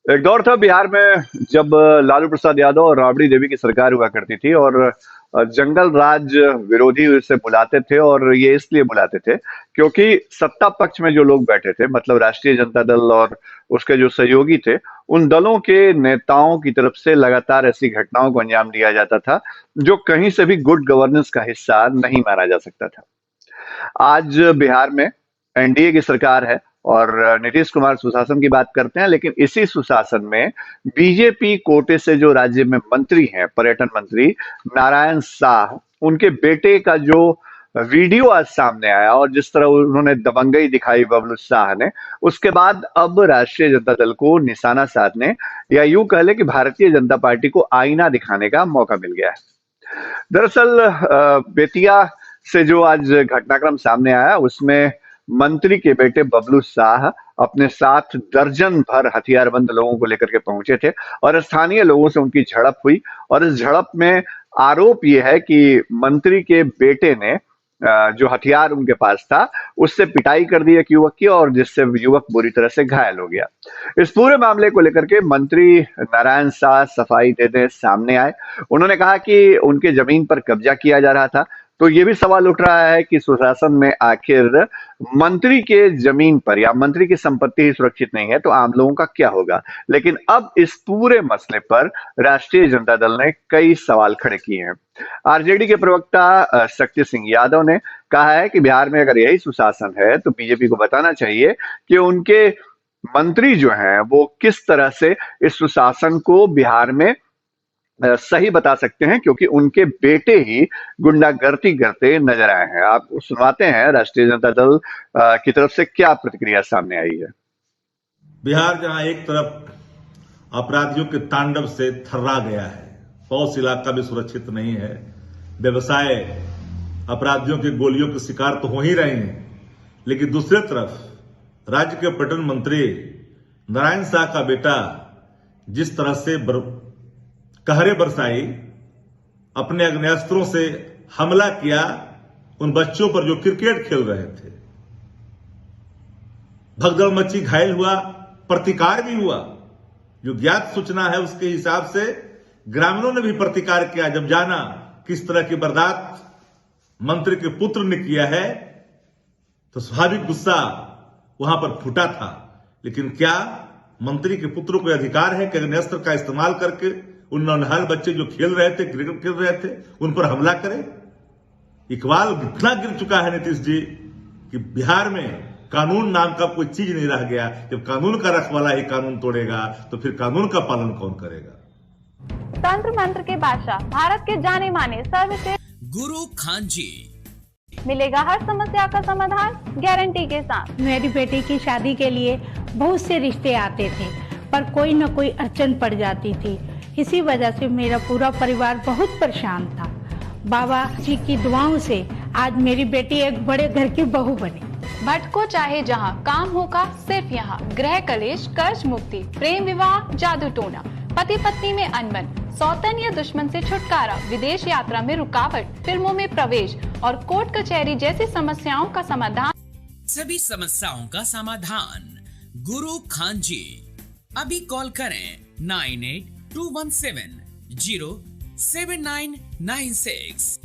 एक दौर था बिहार में जब लालू प्रसाद यादव और राबड़ी देवी की सरकार हुआ करती थी और जंगल राज विरोधी इसे बुलाते थे और ये इसलिए बुलाते थे क्योंकि सत्ता पक्ष में जो लोग बैठे थे मतलब राष्ट्रीय जनता दल और उसके जो सहयोगी थे उन दलों के नेताओं की तरफ से लगातार ऐसी घटनाओं को अंजाम दिया जाता था जो कहीं से भी गुड गवर्नेंस का हिस्सा नहीं माना जा सकता था। आज बिहार में एनडीए की सरकार है और नीतीश कुमार सुशासन की बात करते हैं, लेकिन इसी सुशासन में बीजेपी कोटे से जो राज्य में मंत्री हैं, पर्यटन मंत्री नारायण शाह, उनके बेटे का जो वीडियो आज सामने आया और जिस तरह उन्होंने दबंगई दिखाई बबलू शाह ने, उसके बाद अब राष्ट्रीय जनता दल को निशाना साधने या यूं कह ले कि भारतीय जनता पार्टी को आईना दिखाने का मौका मिल गया है। दरअसल बेतिया से जो आज घटनाक्रम सामने आया उसमें मंत्री के बेटे बबलू शाह अपने साथ दर्जन भर हथियारबंद लोगों को लेकर के पहुंचे थे और स्थानीय लोगों से उनकी झड़प हुई और इस झड़प में आरोप यह है कि मंत्री के बेटे ने जो हथियार उनके पास था उससे पिटाई कर दी एक युवक की और जिससे युवक बुरी तरह से घायल हो गया। इस पूरे मामले को लेकर के मंत्री नारायण शाह सफाई देने सामने आए। उन्होंने कहा कि उनके जमीन पर कब्जा किया जा रहा था। तो ये भी सवाल उठ रहा है कि सुशासन में आखिर मंत्री के जमीन पर या मंत्री की संपत्ति ही सुरक्षित नहीं है तो आम लोगों का क्या होगा। लेकिन अब इस पूरे मसले पर राष्ट्रीय जनता दल ने कई सवाल खड़े किए हैं। आरजेडी के प्रवक्ता शक्ति सिंह यादव ने कहा है कि बिहार में अगर यही सुशासन है तो बीजेपी को बताना चाहिए कि उनके मंत्री जो हैं वो किस तरह से इस सुशासन को बिहार में सही बता सकते हैं, क्योंकि उनके बेटे ही गुंडागर्दी करते नजर आए हैं। आप सुनवाते हैं राष्ट्रीय जनता दल की तरफ से क्या प्रतिक्रिया सामने आई है। बिहार जहां एक तरफ अपराधियों के तांडव से थर्रा गया है, पौष इलाका भी सुरक्षित नहीं है, व्यवसाय अपराधियों की गोलियों के शिकार तो हो ही रहे हैं, लेकिन दूसरी तरफ राज्य के पर्यटन मंत्री नारायण शाह का बेटा जिस तरह से कहरे बरसाई, अपने अग्नेस्त्रों से हमला किया उन बच्चों पर जो क्रिकेट खेल रहे थे, भगदड़ मची, घायल हुआ, प्रतिकार भी हुआ। जो ज्ञात सूचना है उसके हिसाब से ग्रामीणों ने भी प्रतिकार किया। जब जाना किस तरह की बर्दाश्त मंत्री के पुत्र ने किया है तो स्वाभाविक गुस्सा वहां पर फूटा था। लेकिन क्या मंत्री के पुत्र को अधिकार है कि अग्नेस्त्र का इस्तेमाल करके उन नौनिहाल बच्चे जो खेल रहे थे, क्रिकेट खेल रहे थे, उन पर हमला करे? इकबाल इतना गिर चुका है नीतीश जी कि बिहार में कानून नाम का कोई चीज नहीं रह गया। जब कानून का रखवाला ही कानून तोड़ेगा तो फिर कानून का पालन कौन करेगा? तंत्र मंत्र के बादशाह, भारत के जाने माने सर्वश्रेष्ठ गुरु खान जी, मिलेगा हर समस्या का समाधान गारंटी के साथ। मेरी बेटी की शादी के लिए बहुत से रिश्ते आते थे पर कोई न कोई अड़चन पड़ जाती थी। इसी वजह से मेरा पूरा परिवार बहुत परेशान था। बाबा जी की दुआओं से आज मेरी बेटी एक बड़े घर की बहू बनी। भटको चाहे जहां, काम होगा सिर्फ यहाँ। गृह कलेश, कर्ज मुक्ति, प्रेम विवाह, जादू टोना, पति पत्नी में अनबन, सौतन या दुश्मन से छुटकारा, विदेश यात्रा में रुकावट, फिल्मों में प्रवेश और कोर्ट कचहरी जैसी समस्याओं का समाधान। सभी समस्याओं का समाधान गुरु खान जी। अभी कॉल करें 9821707996।